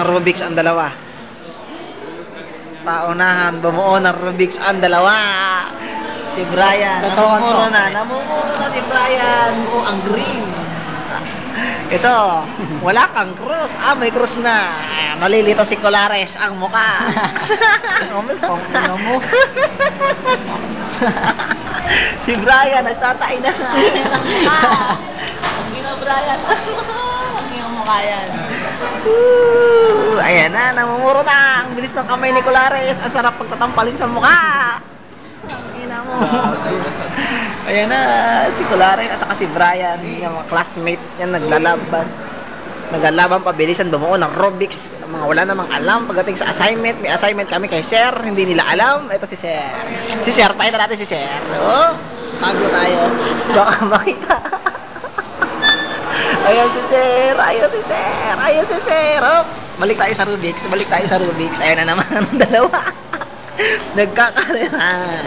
ng Rubik's ang dalawa. Paunahan, bumuo ng Rubik's ang dalawa. Si Brian, namumuro na si Brian. Oh, ang green. Ito, wala kang cross. May cross na. Nalilito si Colares ang mukha. Ano mo? Si Brian, nagtatay na. Ang gina Brian. Ang gina mukha yan. Ayan na, namumuro na. Ang bilis ng kamay ni Colares. Ang sarap pagtatampalin sa mukha. Ang ina mo. Ayan na, si Colares at saka si Brian, yung mga classmate, yan naglalaban. Naglalaban pabilisan bumuo ng Rubik's. Mga wala namang alam pagdating sa assignment. May assignment kami kay Sir, hindi nila alam. Ito si Sir. Si Sir, pakita natin si Sir. Oh, tago tayo. Baka makita. Ayan si Sir, ayan si Sir, ayan si Sir. Oh, balik tayo sa Rubik's, balik tayo sa Rubik's. Ayan na naman ang dalawa. Nagkakarehan.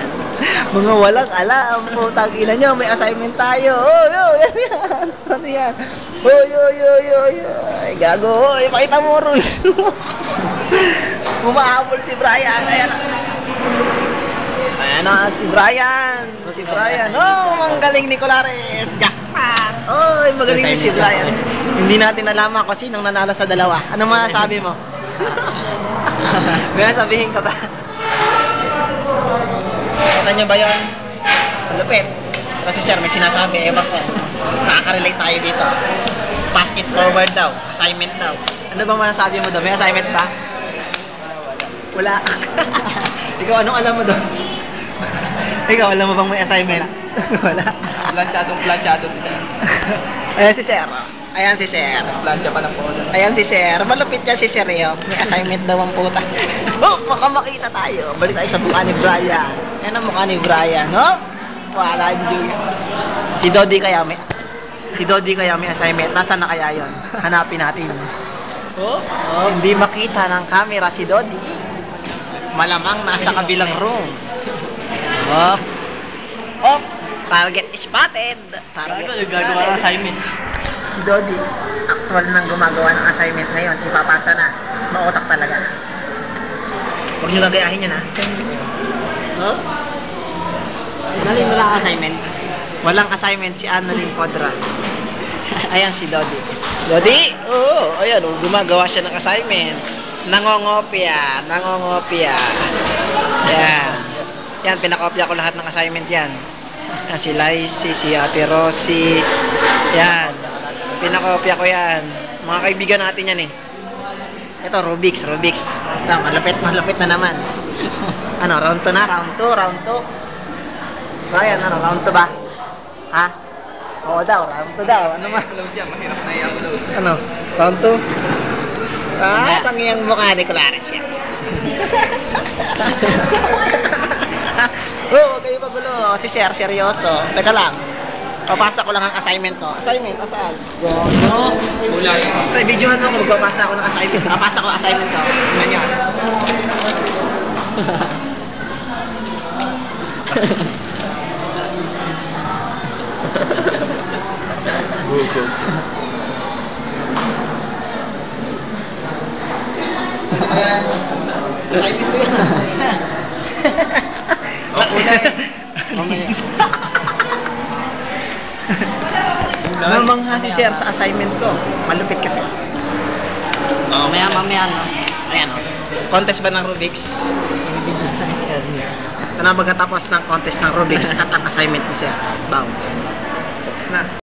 Mga walang alam po, tag-ina nyo, may assignment tayo. Yan. Ano yan? Ay, gago. Pakita mo, Ruiz. Bumahabol si Brian. Ayan na, si Brian. Si Brian. Oh, magaling ni Colares. Jackpot. Oh, magaling ni si Brian. Hindi natin nalaman kung sinong nanalo sa dalawa. Ano masasabi mo? May sabihin ka ba? Kita nyo ba yun? Malupit. Kasi sir, may sinasabi, ewan ko. Nakaka-relate tayo dito. Pass it forward daw. Assignment daw. Ano bang masasabi mo doon? May assignment ba? Wala. Ikaw, anong alam mo doon? Ikaw, alam mo bang may assignment? Wala. Planchado si Sir. Ayan si Sir. Ayan si Sir. Plancha pa ng polo. Ayan si Sir. Malupit yan si Sir. May assignment daw ang puta. Oh, makamakita tayo. Balik tayo sa mukha ni Brian. Ayan ang mukha ni Brian, no? Wala yung Si Dodi kaya may assignment. Nasaan na kaya yon? Hanapin natin. Oh, hindi makita ng camera si Dodi. Malamang nasa kabilang room. Oh, target spotted. Gagawa ng assignment. Si Dodi, actual nang gumagawa ng assignment ngayon, ipapasa na. Mautak talaga. Huwag nyo gagayahin yun, ha? Huh? Nalin wala assignment. Walang assignment si Annalyn Podra. Ayan si Dodi. Dodi? Oo, ayan, gumagawa siya ng assignment. Nangongopya. Yan, pinakopya ko lahat ng assignment yan. Yan si Lacey, si Ate Rosie. Yan. Pinakopya ko yan. Mga kaibigan natin yan eh. Ito, Rubik's. Ito, malapit na naman. Ano, round 2 na? Round 2? Brian, ano, round 2 ba? Ha? Oo daw, round 2 daw. Ano ma? Mahirap na i-upload. Ano, round 2? Tangiyang mukha ni Colares yan. Huwag kayo pagulo. Si Sir, seryoso. Teka lang. Papasa ko lang ang assignment ko. Assignment, asaan? No. Wala yun. Sa videohan mo kung magpapasa ako ng assignment. Papasa ko assignment ko. Ganyan. Bugo. Ayan. Assignment ko yan. Mamaya. Namangha si Sir sa assignment ko. Malupit kasi. Mamaya, no? Ayan o. Contest ba ng Rubik's? Ito na magkatapos ng contest ng Rubik's at ang assignment ni Sir. Bow. Na.